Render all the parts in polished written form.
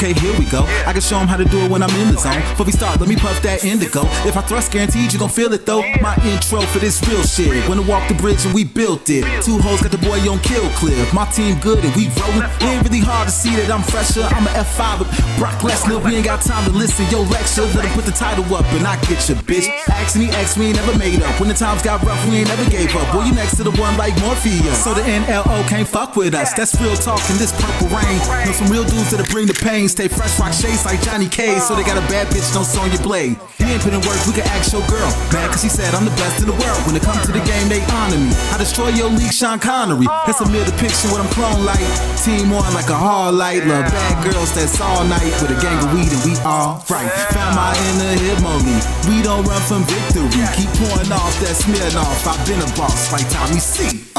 Okay, here we go. I can show them how to do it when I'm in the zone. Before we start, let me puff that indigo. If I thrust, guaranteed you gon' feel it though. My intro for this real shit. When I walk the bridge and we built it. Two hoes got the boy on kill clip. My team good and we rollin'. It ain't really hard to see that I'm fresher. I'm a F5 with Brock Lesnar. We ain't got time to listen. Yo, lecture, let him put the title up and I get your bitch. Ask me, we ain't never made up. When the times got rough, we ain't never gave up. Boy, you next to the one like Morpheus. So the NLO can't fuck with us. That's real talk in this purple rain. Know some real dudes that'll bring the pain. Stay fresh, rock shades like Johnny K. So they got a bad bitch, don't on your blade. You ain't put in work, we can ask your girl. Mad cause she said I'm the best in the world. When it comes to the game, they honor me. I destroy your league, Sean Connery. That's a mere depiction what I'm clone like. Team on like a hard light. Love bad girls that's all night. With a gang of weed and we all right. Found my inner Himoli. We don't run from victory. Keep pouring off that Smirnoff. I've been a boss like Tommy C.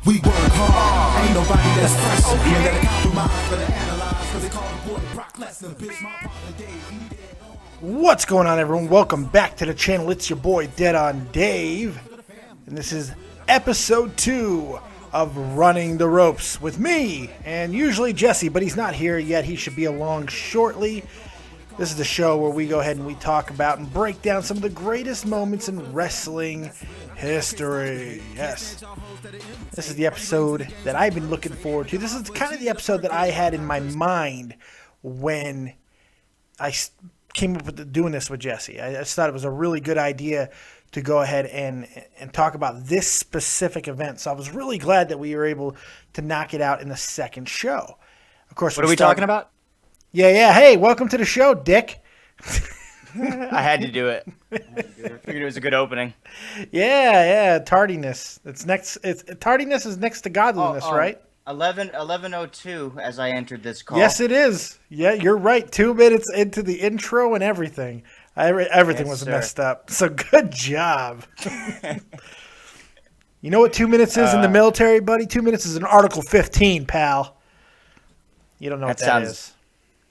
We work hard. Ain't nobody that's fresh. We ain't gotta compromise, better analyze. Cause they call the boy Brock Lesnar. Bitch, my partner Dave. He dead on. What's going on, everyone? Welcome back to the channel. It's your boy Dead on Dave. And this is episode 2 of Running the Ropes with me and usually Jesse, but he's not here yet. He should be along shortly. This is the show where we go ahead and we talk about and break down some of the greatest moments in wrestling history. Yes. This is the episode that I've been looking forward to. This is kind of the episode that I had in my mind when I came up with doing this with Jesse. I just thought it was a really good idea to go ahead and talk about this specific event. So I was really glad that we were able to knock it out in the second show. Of course, what are we talking about? Yeah. Hey, welcome to the show, Dick. I had to do it. I figured it was a good opening. Yeah. Tardiness. Tardiness is next to godliness, right? 11:02 as I entered this call. Yes, it is. Yeah, you're right. 2 minutes into the intro and everything. Everything was messed up. So good job. You know what 2 minutes is in the military, buddy? 2 minutes is an Article 15, pal. You don't know what that is.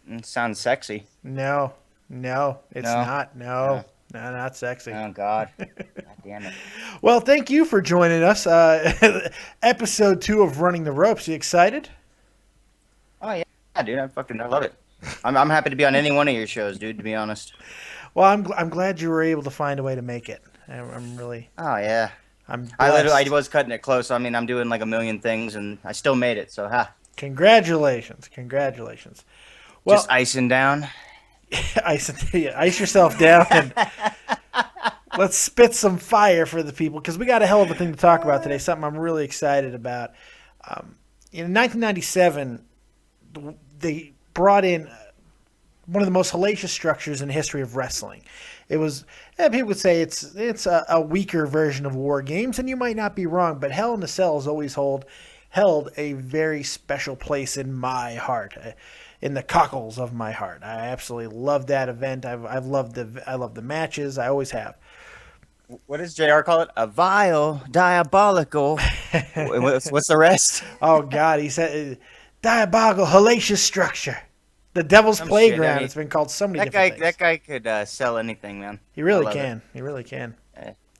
It sounds sexy. No, it's not. No, not sexy. Oh, God. God damn it. Well, thank you for joining us. Episode 2 of Running the Ropes. You excited? Oh, yeah, dude. I love it. I'm happy to be on any one of your shows, dude, to be honest. Well, I'm glad you were able to find a way to make it. I'm really... Oh, yeah. I was cutting it close. I mean, I'm doing like a million things, and I still made it, so Congratulations. Well, just icing down. Ice yourself down and let's spit some fire for the people because we got a hell of a thing to talk about today, something I'm really excited about. In 1997, they brought in one of the most hellacious structures in the history of wrestling. It was, people would say it's a weaker version of War Games, and you might not be wrong, but Hell in a Cell has always held a very special place in my heart. In the cockles of my heart. I absolutely love that event. I love the matches. I always have. What does JR call it? A vile, diabolical. What's the rest? Oh, God. He said diabolical, hellacious structure. The Devil's Playground. It's been called so many different things. That guy could sell anything, man. He really can.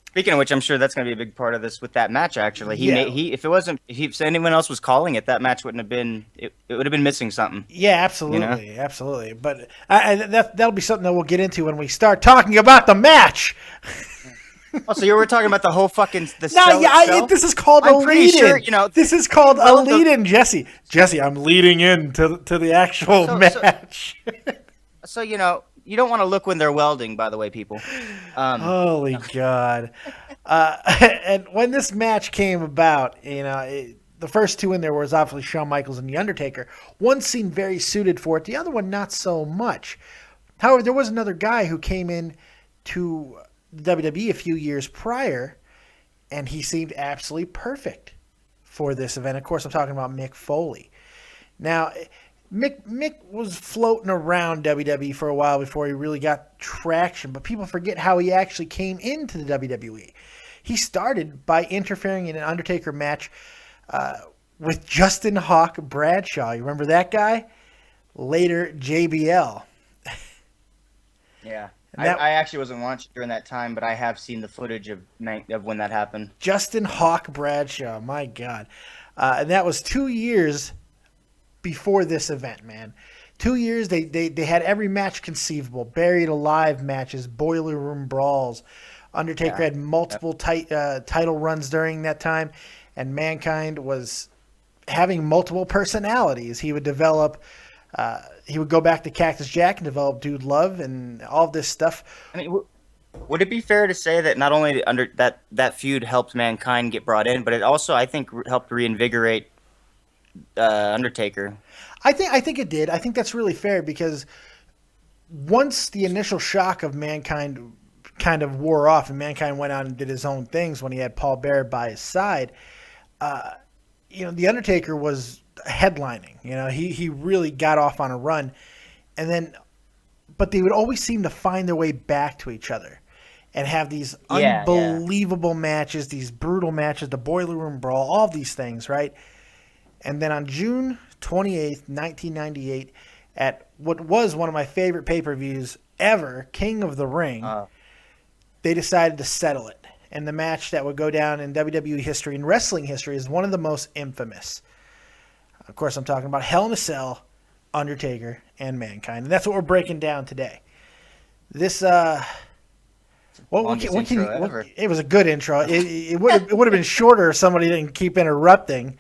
Speaking of which, I'm sure that's going to be a big part of this with that match. Actually, if anyone else was calling it, that match wouldn't have been. It would have been missing something. Yeah, absolutely, absolutely. But that'll be something that we'll get into when we start talking about the match. Oh, so you were talking about the whole fucking this is called a lead-in. This is called a lead-in, Jesse. Jesse, I'm leading in to the actual match. So you don't want to look when they're welding, by the way, people. Holy God. And when this match came about, the first two in there was obviously Shawn Michaels and The Undertaker. One seemed very suited for it. The other one, not so much. However, there was another guy who came in to the WWE a few years prior, and he seemed absolutely perfect for this event. Of course, I'm talking about Mick Foley. Now, Mick was floating around WWE for a while before he really got traction, but people forget how he actually came into the WWE. He started by interfering in an Undertaker match with Justin Hawk Bradshaw. You remember that guy? Later, JBL. Yeah. I actually wasn't watching during that time, but I have seen the footage of when that happened. Justin Hawk Bradshaw, my God. And that was 2 years before this event, man. 2 years, they had every match conceivable, buried alive matches, boiler room brawls. Undertaker had multiple title runs during that time, and Mankind was having multiple personalities. He would develop, he would go back to Cactus Jack and develop Dude Love and all of this stuff. I mean, would it be fair to say that not only that feud helped Mankind get brought in, but it also, I think, helped reinvigorate Undertaker? I think it did. I think that's really fair because once the initial shock of Mankind kind of wore off and Mankind went out and did his own things when he had Paul Bearer by his side, the Undertaker was headlining. He really got off on a run, but they would always seem to find their way back to each other and have these unbelievable matches, these brutal matches, the Boiler Room Brawl, all of these things, right? And then on June 28th, 1998, at what was one of my favorite pay-per-views ever, King of the Ring, they decided to settle it. And the match that would go down in WWE history and wrestling history is one of the most infamous. Of course, I'm talking about Hell in a Cell, Undertaker, and Mankind. And that's what we're breaking down today. This, it was a good intro. It would have been shorter if somebody didn't keep interrupting.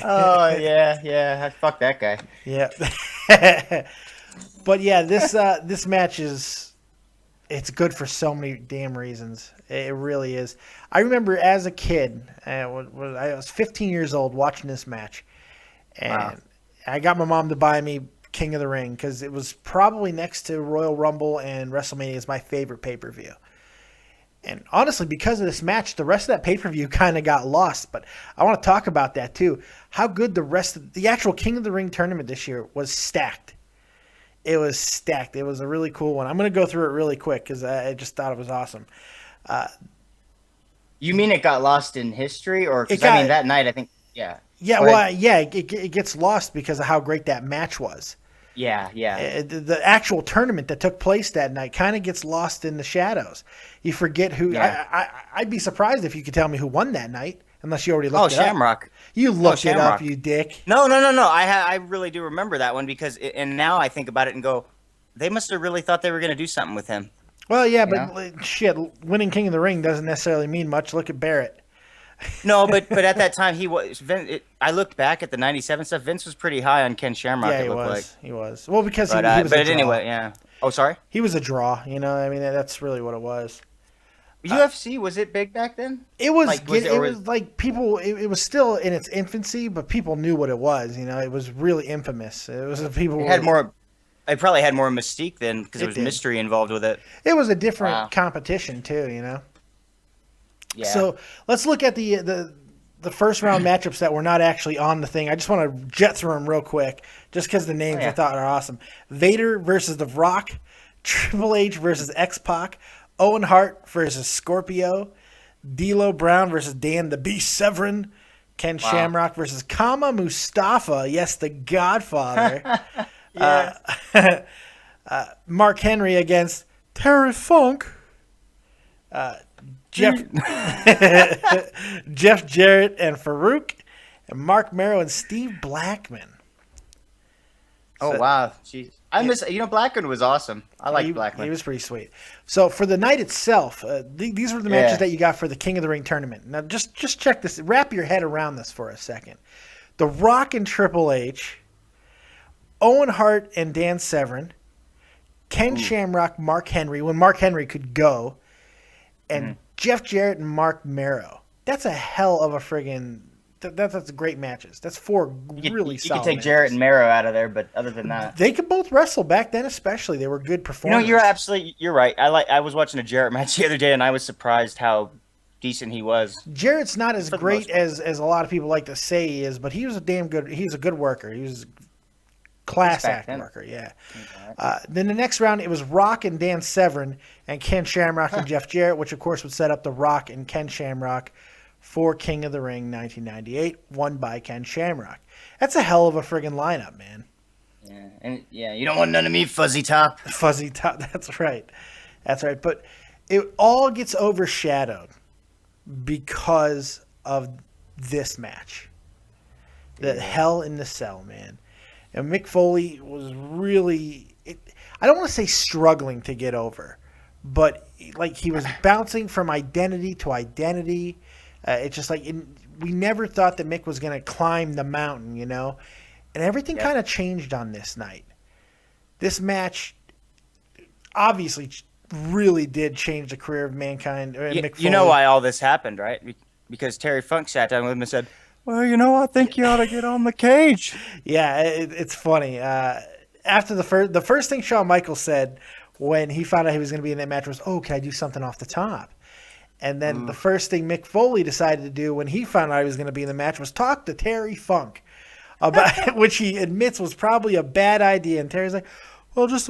Oh yeah. Fuck that guy. Yeah. But yeah, this match it's good for so many damn reasons. It really is. I remember as a kid, I was 15 years old watching this match, and I got my mom to buy me King of the Ring because it was probably next to Royal Rumble and WrestleMania is my favorite pay-per-view. And honestly, because of this match, the rest of that pay-per-view kind of got lost. But I want to talk about that too. How good the actual King of the Ring tournament this year was stacked. It was stacked. It was a really cool one. I'm going to go through it really quick because I just thought it was awesome. You mean it got lost in history? Or that night, I think, yeah. Yeah, it gets lost because of how great that match was. Yeah. The actual tournament that took place that night kind of gets lost in the shadows. You forget who. Yeah. I'd be surprised if you could tell me who won that night, unless you already looked it up. Shamrock. You looked it up, you dick. No. I really do remember that one because, and now I think about it and go, they must have really thought they were going to do something with him. Well, yeah, but shit, winning King of the Ring doesn't necessarily mean much. Look at Barrett. No, but at that time he was. I looked back at the '97 stuff. Vince was pretty high on Ken Shamrock. Yeah, he was. Well, because he was. But anyway, yeah. Oh, sorry. He was a draw. I mean, that's really what it was. UFC, was it big back then? It was. It was like people. It was still in its infancy, but people knew what it was. It was really infamous. It was people. It had more. It probably had more mystique then because there was mystery involved with it. It was a different competition too. Yeah. So let's look at the first round matchups that were not actually on the thing. I just want to jet through them real quick, just because the names I thought are awesome. Vader versus The Rock, Triple H versus X-Pac, Owen Hart versus Scorpio, D'Lo Brown versus Dan the Beast Severn, Ken Shamrock versus Kama Mustafa. Yes, the Godfather. Mark Henry against Terry Funk. Jeff Jarrett and Farouk, and Mark Merrow and Steve Blackman. Oh, wow. Jeez. I miss, Blackman was awesome. I like Blackman. He was pretty sweet. So for the night itself, these were the matches that you got for the King of the Ring tournament. Now just check this. Wrap your head around this for a second. The Rock and Triple H, Owen Hart and Dan Severn, Ken Shamrock, Mark Henry, when Mark Henry could go, and Jeff Jarrett and Mark Merrow. That's a hell of a friggin'... That's great matches. That's four really solid. You could take Jarrett and Merrow out of there, but other than that, they could both wrestle back then. Especially, they were good performers. You're right. I was watching a Jarrett match the other day, and I was surprised how decent he was. Jarrett's not as great as a lot of people like to say he is, but he was a damn good. He's a good worker. He was a class act worker. Yeah. Then the next round, it was Rock and Dan Severn and Ken Shamrock and Jeff Jarrett, which of course would set up the Rock and Ken Shamrock for King of the Ring 1998, won by Ken Shamrock. That's a hell of a friggin' lineup, man. Yeah, and you don't want none of me, Fuzzy Top. Fuzzy Top, that's right. But it all gets overshadowed because of this match. The Hell in the Cell, man. And Mick Foley was really, I don't want to say struggling to get over, but like he was bouncing from identity to identity. It's just like we never thought that Mick was going to climb the mountain, you know? And everything kind of changed on this night. This match obviously really did change the career of Mankind. Mick Foley. You know why all this happened, right? Because Terry Funk sat down with him and said, well, you know, I think you ought to get on the cage. Yeah, it's funny. After the first thing Shawn Michaels said when he found out he was going to be in that match was, "Oh, can I do something off the top?" And then the first thing Mick Foley decided to do when he found out he was going to be in the match was talk to Terry Funk about which he admits was probably a bad idea. And Terry's like, "Well, just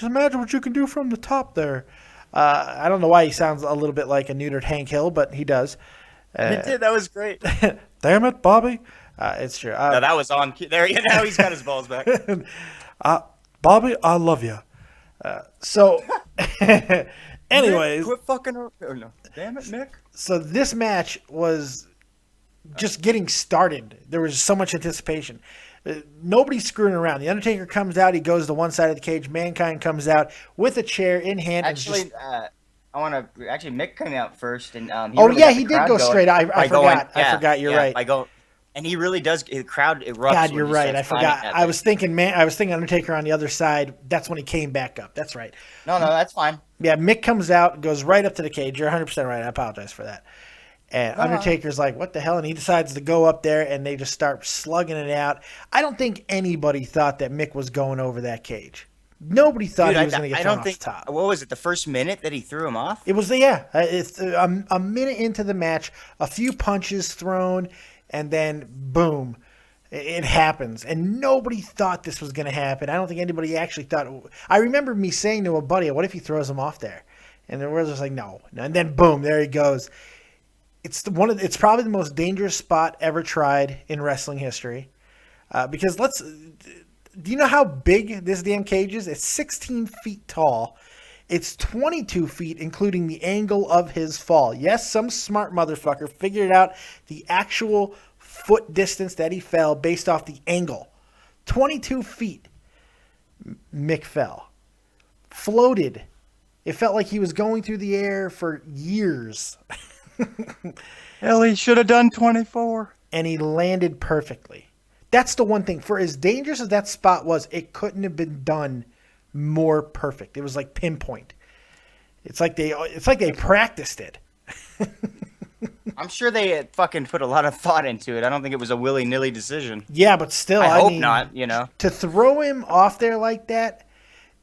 imagine what you can do from the top there." I don't know why he sounds a little bit like a neutered Hank Hill, but he does. He did. That was great. Damn it, Bobby. It's true. No, that was on. There, now he's got his balls back. Bobby, I love you. Anyways. Nick, quit fucking. Oh, no. Damn it, Nick. So this match was just getting started. There was so much anticipation. Nobody's screwing around. The Undertaker comes out. He goes to one side of the cage. Mankind comes out with a chair in hand. Actually, I want to Mick coming out first, and he did go straight. I forgot. I forgot. You're right. And he really does. The crowd erupts. God, you're right. I forgot. I was thinking Undertaker on the other side. That's when he came back up. That's right. No, that's fine. Yeah, Mick comes out, goes right up to the cage. You're 100% right. I apologize for that. And Undertaker's like, what the hell? And he decides to go up there, and they just start slugging it out. I don't think anybody thought that Mick was going over that cage. Nobody thought he was going to get thrown off the top. What was it, the first minute that he threw him off? It was, it's a minute into the match, a few punches thrown, and then boom, it happens. And nobody thought this was going to happen. I don't think anybody actually thought. I remember me saying to a buddy, what if he throws him off there? And then we're just like, no. And then boom, there he goes. It's probably the most dangerous spot ever tried in wrestling history. Because do you know how big this damn cage is? It's 16 feet tall. It's 22 feet, including the angle of his fall. Yes, some smart motherfucker figured out the actual foot distance that he fell based off the angle. 22 feet. Mick fell. Floated. It felt like he was going through the air for years. Hell, he should have done 24. And he landed perfectly. That's the one thing. For as dangerous as that spot was, it couldn't have been done more perfect. It was like pinpoint. It's like they practiced it. I'm sure they fucking put a lot of thought into it. I don't think it was a willy-nilly decision. Yeah, but still, I hope not, you know. To throw him off there like that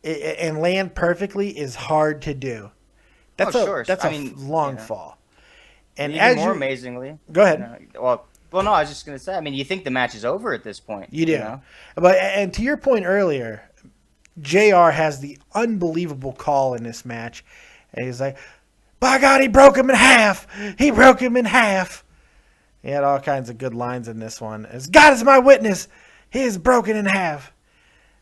and land perfectly is hard to do. That's a long fall. And even more amazingly, go ahead. Well, no, I was just gonna say. I mean, you think the match is over at this point? You do, you know? And to your point earlier, JR has the unbelievable call in this match, and he's like, "By God, he broke him in half! He broke him in half!" He had all kinds of good lines in this one. As God is my witness, he is broken in half.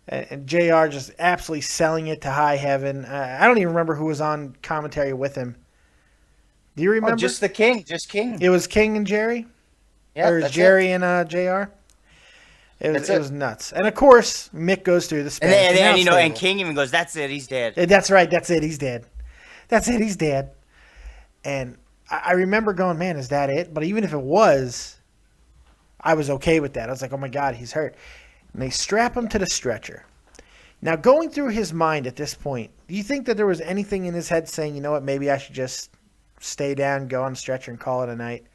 And JR just absolutely selling it to high heaven. I don't even remember who was on commentary with him. Do you remember? Just the King. Just King. It was King and Jerry? Yeah, or Jerry and JR? It was nuts. And, of course, Mick goes through the Spanish and King even goes, that's it, he's dead. That's right, that's it, he's dead. That's it, he's dead. And I remember going, man, is that it? But even if it was, I was okay with that. I was like, oh, my God, he's hurt. And they strap him to the stretcher. Now, going through his mind at this point, do you think that there was anything in his head saying, you know what, maybe I should just stay down, go on the stretcher, and call it a night?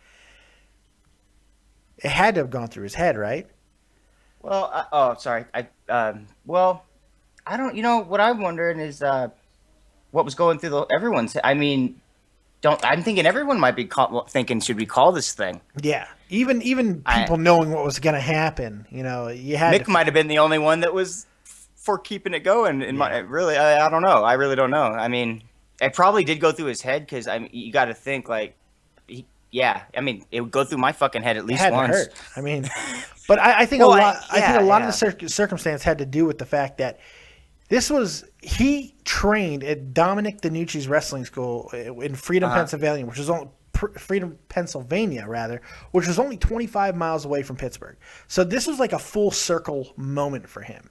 It had to have gone through his head, right? Well, sorry. I don't. You know what I'm wondering is what was going through everyone's. I mean, I'm thinking everyone might be thinking, should we call this thing? Yeah, even people knowing what was going to happen. You know, you had Mick might have been the only one that was for keeping it going. Really, I don't know. I really don't know. I mean, it probably did go through his head because you got to think like. I mean, it would go through my fucking head at least once. Hurt. I mean, but I think a lot of the circumstance had to do with the fact that he trained at Dominic DeNucci's wrestling school in Freedom, Pennsylvania, which is Freedom, Pennsylvania, rather, which was only 25 miles away from Pittsburgh. So this was like a full circle moment for him.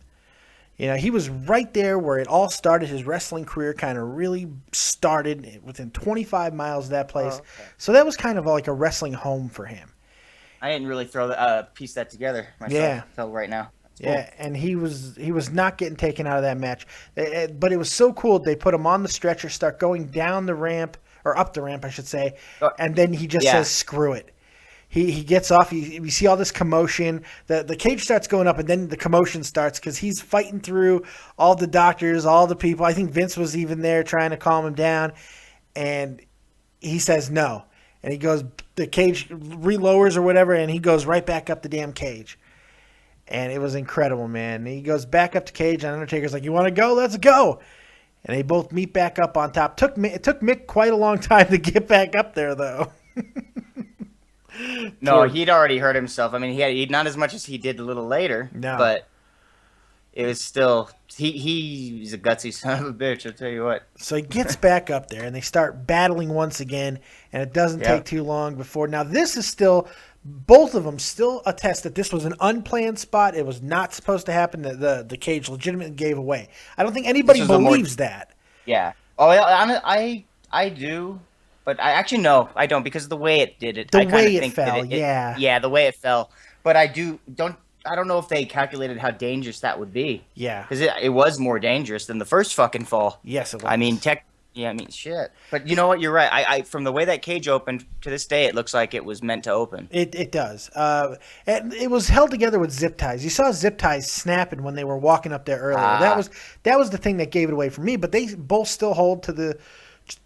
You know, he was right there where it all started. His wrestling career kind of really started within 25 miles of that place. Oh, okay. So that was kind of like a wrestling home for him. I didn't really piece that together myself until right now. Yeah, and he was not getting taken out of that match. But it was so cool. They put him on the stretcher, start going down the ramp, or up the ramp, I should say, and then he just says, screw it. He gets off. You see all this commotion. The cage starts going up, and then the commotion starts because he's fighting through all the doctors, all the people. I think Vince was even there trying to calm him down, and he says no. And he goes, the cage relowers or whatever, and he goes right back up the damn cage. And it was incredible, man. And he goes back up to cage, and Undertaker's like, you want to go? Let's go. And they both meet back up on top. It took Mick quite a long time to get back up there, though. No, he'd already hurt himself. I mean, he not as much as he did a little later. No. But it was still he's a gutsy son of a bitch, I'll tell you what. So he gets back up there, and they start battling once again, and it doesn't take too long before. Now, this is still, both of them still attest that this was an unplanned spot. It was not supposed to happen. The cage legitimately gave away. I don't think anybody believes that. Yeah. Oh, I do. But I don't, because of the way it did it. The way it fell, yeah, the way it fell. But I don't know if they calculated how dangerous that would be. Yeah. Because it was more dangerous than the first fucking fall. Yes, it was. I mean, shit. But you know what? You're right. I from the way that cage opened to this day, it looks like it was meant to open. It does. And it was held together with zip ties. You saw zip ties snapping when they were walking up there earlier. That was the thing that gave it away for me. But they both still hold to the.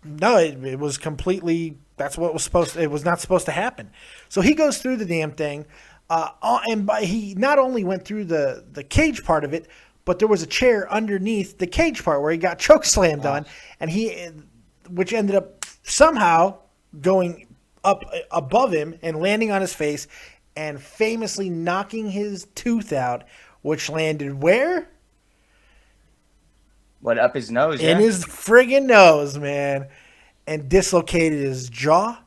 No, it was completely. That's what was supposed. It was not supposed to happen. So he goes through the damn thing, and he not only went through the cage part of it, but there was a chair underneath the cage part where he got choke slammed on, and which ended up somehow going up above him and landing on his face, and famously knocking his tooth out, which landed where? What, up his nose? In his friggin' nose, man. And dislocated his jaw.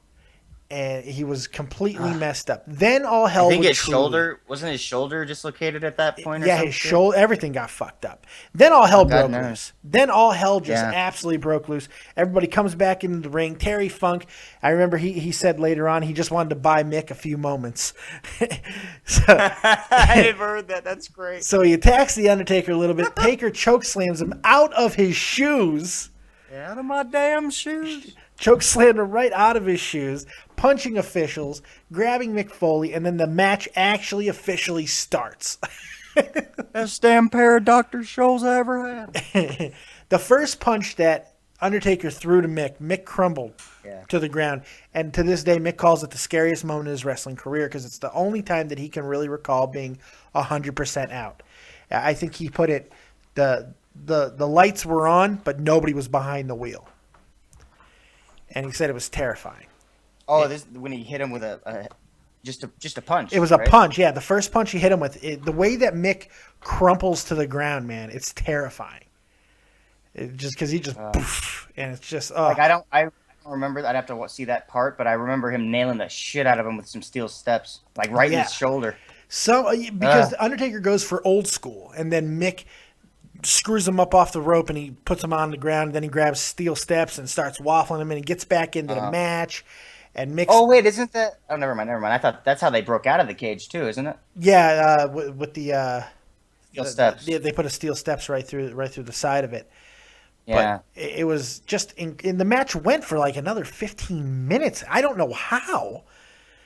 And he was completely messed up. Then all hell I think his shoulder, wasn't his shoulder dislocated at that point? Yeah, his shoulder, everything got fucked up. Then all hell broke loose. Then all hell just absolutely broke loose. Everybody comes back into the ring. Terry Funk, I remember he said later on he just wanted to buy Mick a few moments. I never heard that. That's great. So he attacks the Undertaker a little bit. Taker choke slams him out of his shoes. Out of my damn shoes. Choke slammed him right out of his shoes, punching officials, grabbing Mick Foley, and then the match actually officially starts. Best damn pair of doctor shows I ever had. The first punch that Undertaker threw to Mick crumbled to the ground. And to this day, Mick calls it the scariest moment in his wrestling career because it's the only time that he can really recall being 100% out. I think he put it, the lights were on, but nobody was behind the wheel. And he said it was terrifying. Oh, when he hit him with just a punch. It was a punch, yeah. The first punch he hit him with, the way that Mick crumples to the ground, man, it's terrifying. Just because he just poof, and it's just like I don't remember. I'd have to see that part, but I remember him nailing the shit out of him with some steel steps, like right in his shoulder. So because Undertaker goes for old school, and then Mick screws him up off the rope and he puts him on the ground, and then he grabs steel steps and starts waffling him, and he gets back into the match. And Mick's... Oh wait, isn't that? Oh, never mind. I thought that's how they broke out of the cage too, isn't it? Yeah, with the steel steps. They put a steel steps right through the side of it. Yeah, but it was just in the match went for like another 15 minutes. I don't know how.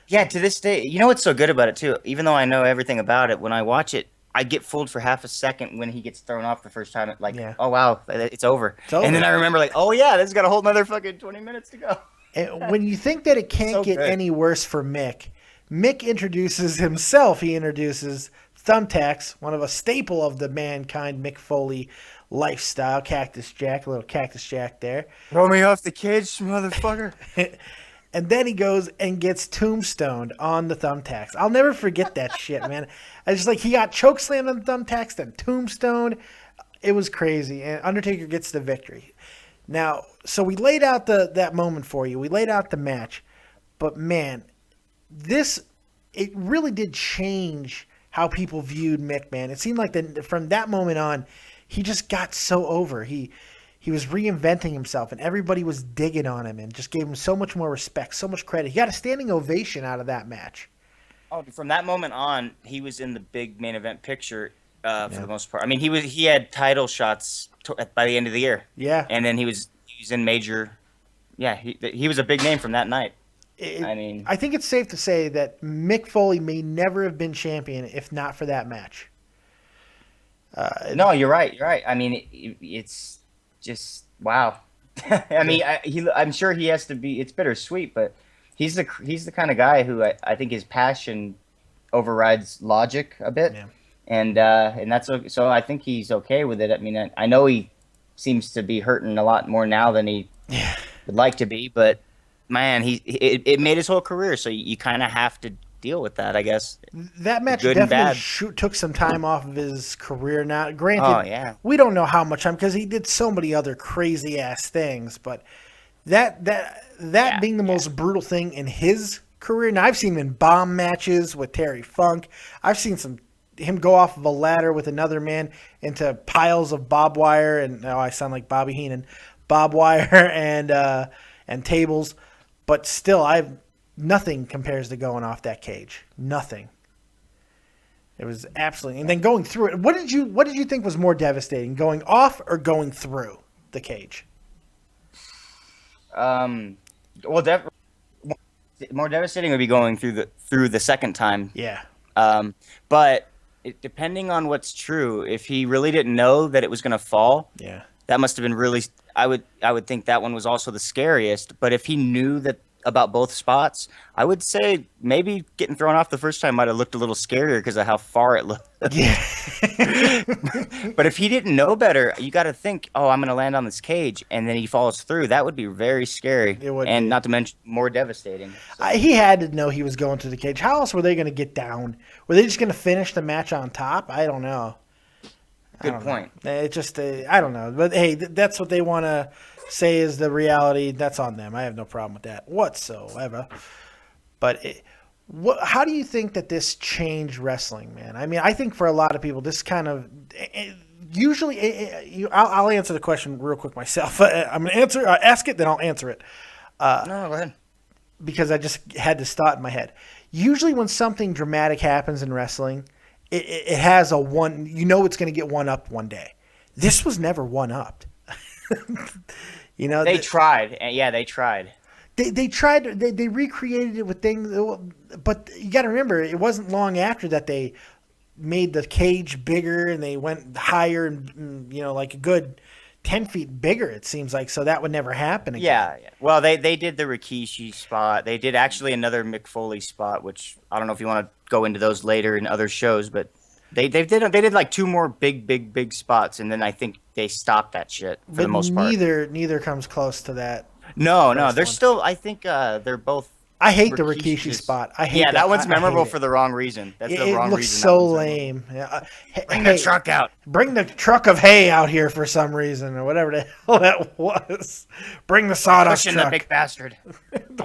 Yeah, to this day, you know what's so good about it too? Even though I know everything about it, when I watch it, I get fooled for half a second when he gets thrown off the first time. Oh wow, it's over. And then I remember this has got a whole another fucking 20 minutes to go. And when you think that it can't get any worse for Mick introduces himself. He introduces Thumbtacks, one of a staple of the Mankind Mick Foley lifestyle. Cactus Jack, a little Cactus Jack there. Throw me off the cage, motherfucker. And then he goes and gets tombstoned on the Thumbtacks. I'll never forget that shit, man. I just he got chokeslammed on the Thumbtacks, then tombstoned. It was crazy. And Undertaker gets the victory. Now, so we laid out that moment for you. We laid out the match. But man, it really did change how people viewed Mick, man. It seemed like from that moment on, he just got so over. He was reinventing himself, and everybody was digging on him and just gave him so much more respect, so much credit. He got a standing ovation out of that match. Oh, from that moment on, he was in the big main event picture for the most part. I mean, he had title shots by the end of the year. Yeah, and then he was in major. Yeah, he was a big name from that night. I think it's safe to say that Mick Foley may never have been champion if not for that match. No, you're right. You're right. I mean, it's just wow. I mean, I'm sure he has to be. It's bittersweet, but he's the kind of guy who I think his passion overrides logic a bit, and that's okay. So I think he's okay with it. I mean, I know he seems to be hurting a lot more now than he would like to be, but man, it made his whole career. So you kind of have to deal with that, I guess. That match definitely took some time off of his career. Now, granted, we don't know how much time because he did so many other crazy ass things, but that being the most brutal thing in his career. Now, I've seen him in bomb matches with Terry Funk. I've seen him go off of a ladder with another man into piles of barbed wire, and now I sound like Bobby Heenan, barbed wire and tables, but still, nothing compares to going off that cage. Nothing. It was absolutely, and then going through it. What did you think was more devastating, going off or going through the cage? Well, more devastating would be going through the second time. Yeah. But depending on what's true, if he really didn't know that it was going to fall, that must have been really. I would think that one was also the scariest. But if he knew about both spots, I would say maybe getting thrown off the first time might have looked a little scarier because of how far it looked. Yeah. But if he didn't know better, you got to think, oh, I'm going to land on this cage, and then he falls through. That would be very scary. It would, and not to mention more devastating. So. He had to know he was going through the cage. How else were they going to get down? Were they just going to finish the match on top? I don't know. Good point. It just, I don't know. But hey, that's what they want to say is the reality. That's on them. I have no problem with that whatsoever. But how do you think that this changed wrestling, man? I mean, I think for a lot of people, this kind of usually. I'll answer the question real quick myself. I'm going to ask it, then I'll answer it. No, go ahead. Because I just had this thought in my head. Usually, when something dramatic happens in wrestling, it has a one. You know, it's going to get one up one day. This was never one upped. You know, they tried. Yeah, they tried. They tried. They recreated it with things, but you got to remember, it wasn't long after that they made the cage bigger and they went higher and like a good 10 feet bigger. It seems like so that would never happen again. Yeah. Well, they did the Rikishi spot. They did actually another Mick Foley spot, which I don't know if you want to go into those later in other shows, but they did like two more big spots, and then I think they stopped that shit for the most part. Neither comes close to that. No, they're still. I think they're both. I hate the Rikishi spot. I hate that one's memorable for the wrong reason. That's the wrong reason. It looks so lame. Yeah. Bring the truck out. Bring the truck of hay out here for some reason, or whatever the hell that was. Bring the sawdust truck. Cushion the big bastard.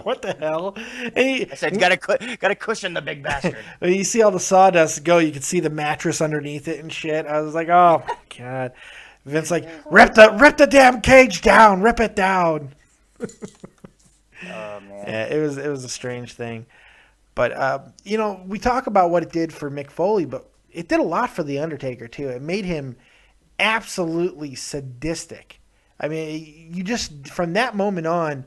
What the hell? I said, gotta cushion the big bastard. When you see all the sawdust go, you can see the mattress underneath it and shit. I was like, oh my god. Vince like, rip the damn cage down. Rip it down. Oh man. Yeah, it was a strange thing, but we talk about what it did for Mick Foley, but it did a lot for the Undertaker too. It made him absolutely sadistic. I mean, you just from that moment on,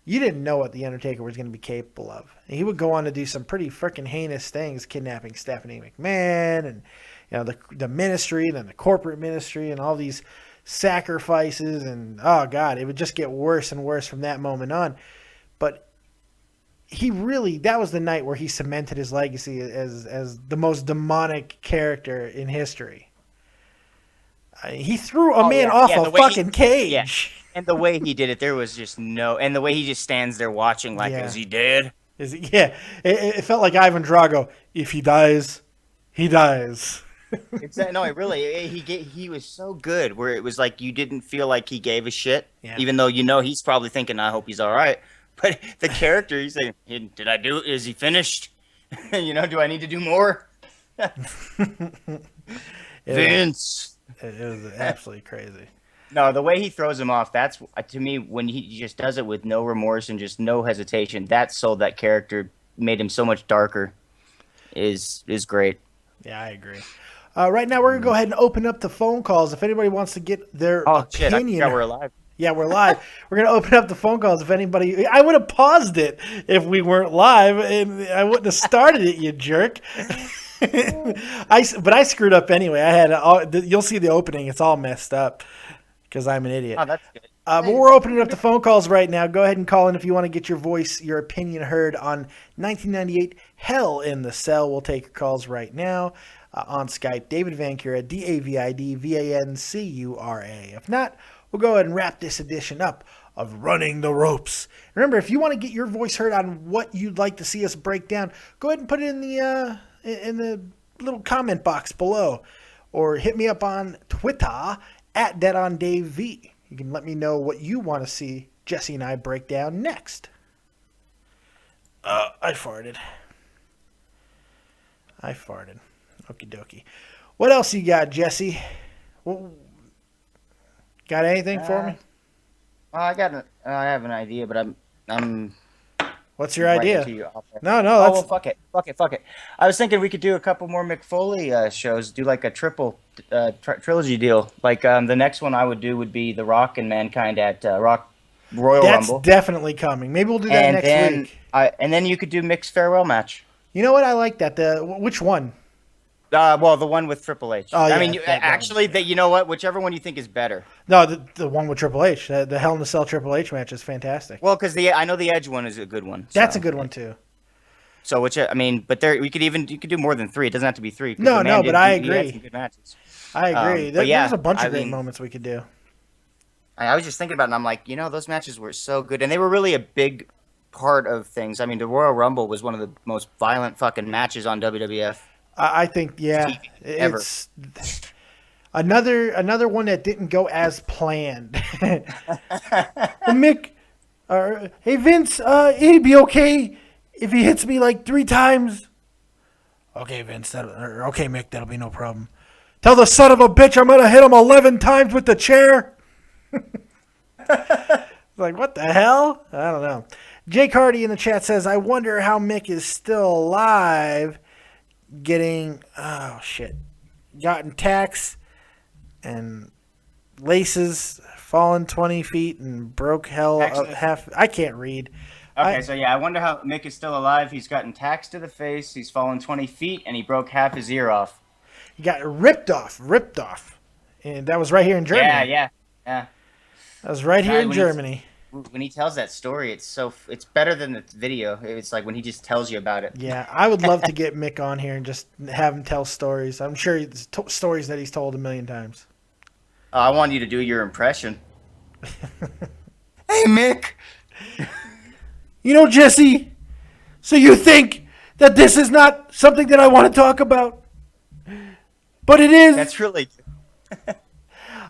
you didn't know what the Undertaker was going to be capable of. And he would go on to do some pretty freaking heinous things, kidnapping Stephanie McMahon, and the ministry, and then the corporate ministry, and all these sacrifices, and oh god, it would just get worse and worse from that moment on. But that was the night where he cemented his legacy as the most demonic character in history. He threw a man off a fucking cage. Yeah. And the way he did it, there was just and the way he just stands there watching like, is he dead? Yeah. It felt like Ivan Drago. If he dies, he dies. Exactly. No, he was so good where it was like you didn't feel like he gave a shit, even though he's probably thinking, I hope he's all right. But the character, he's saying, "Did I do it? Is he finished? Do I need to do more?" Vince. It was absolutely crazy. No, the way he throws him off, that's to me when he just does it with no remorse and just no hesitation. That sold that character, made him so much darker. Is great. Yeah, I agree. Right now, we're gonna go ahead and open up the phone calls. If anybody wants to get their Shit! I opinion, forgot we're alive. yeah, we're live. We're gonna open up the phone calls. If anybody, I would have paused it if we weren't live, and I wouldn't have started it, you jerk. But I screwed up anyway. I had you'll see the opening. It's all messed up because I'm an idiot. Oh, that's good. But we're opening up the phone calls right now. Go ahead and call in if you want to get your voice, your opinion heard on 1998 Hell in the Cell. We'll take your calls right now on Skype. David Vancura, DavidVancura. If not, we'll go ahead and wrap this edition up of Running the Ropes. Remember, if you want to get your voice heard on what you'd like to see us break down, go ahead and put it in the little comment box below, or hit me up on Twitter at DeadOnDaveV. You can let me know what you want to see Jesse and I break down next. I farted. Okie dokie. What else you got, Jesse? Got anything for me? I have an idea, but I'm. What's your idea? No, well, fuck it. I was thinking we could do a couple more McFoley shows, do like a triple trilogy deal. Like the next one I would do would be The Rock and Mankind at Rock Royal Rumble. That's definitely coming. Maybe we'll do that next week. And then you could do mixed farewell match. You know what? I like that. Which one? Well, the one with Triple H. Oh, yeah, I mean, you know what? Whichever one you think is better. No, the one with Triple H. The Hell in a Cell Triple H match is fantastic. Well, because I know the Edge one is a good one. That's a good one too. So you could do more than 3. It doesn't have to be 3. No, but I agree. Had some good matches. I agree. There's a bunch of great moments we could do. I was just thinking about it, and I'm like, those matches were so good, and they were really a big part of things. I mean, the Royal Rumble was one of the most violent fucking matches on WWF. I think, yeah, it's another one that didn't go as planned. Mick, hey Vince, it'd be okay if he hits me like 3 times. Okay, Vince, okay, Mick, that'll be no problem. Tell the son of a bitch I'm gonna hit him 11 times with the chair. Like, what the hell? I don't know. Jake Hardy in the chat says, I wonder how Mick is still alive. Gotten tacks and laces, fallen 20 feet and broke hell up half. I can't read. Okay, I wonder how Mick is still alive. He's gotten tacks to the face, he's fallen 20 feet, and he broke half his ear off. He got ripped off. And that was right here in Germany. Yeah. That was right here in Germany. When he tells that story, it's better than the video. It's like when he just tells you about it. Yeah, I would love to get Mick on here and just have him tell stories. I'm sure it's stories that he's told a million times. I want you to do your impression. Hey, Mick. Jesse, so you think that this is not something that I want to talk about? But it is. That's really...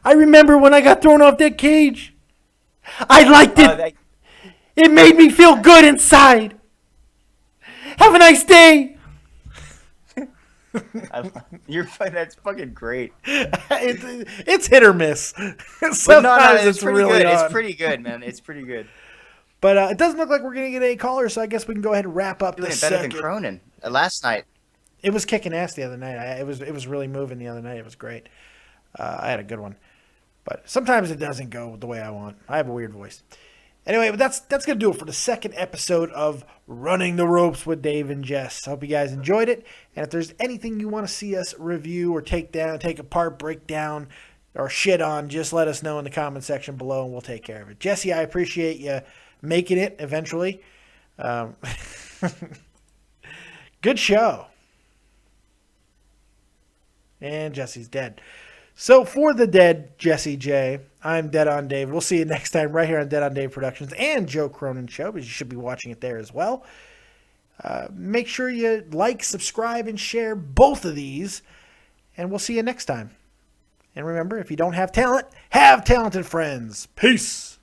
I remember when I got thrown off that cage. I liked it. It made me feel good inside. Have a nice day. That's fucking great. It's hit or miss. It's pretty good. It's pretty good, man. It's pretty good. But it doesn't look like we're going to get any callers, so I guess we can go ahead and wrap up this better than Cronin last night. It was kicking ass the other night. It was really moving the other night. It was great. I had a good one. But sometimes it doesn't go the way I want. I have a weird voice. Anyway, but that's going to do it for the second episode of Running the Ropes with Dave and Jess. I hope you guys enjoyed it. And if there's anything you want to see us review or take apart, break down, or shit on, just let us know in the comment section below and we'll take care of it. Jesse, I appreciate you making it eventually. Good show. And Jesse's dead. So for the dead Jesse J, I'm Dead on Dave. We'll see you next time right here on Dead on Dave Productions and Joe Cronin Show, because you should be watching it there as well. Make sure you like, subscribe, and share both of these, and we'll see you next time. And remember, if you don't have talent, have talented friends. Peace.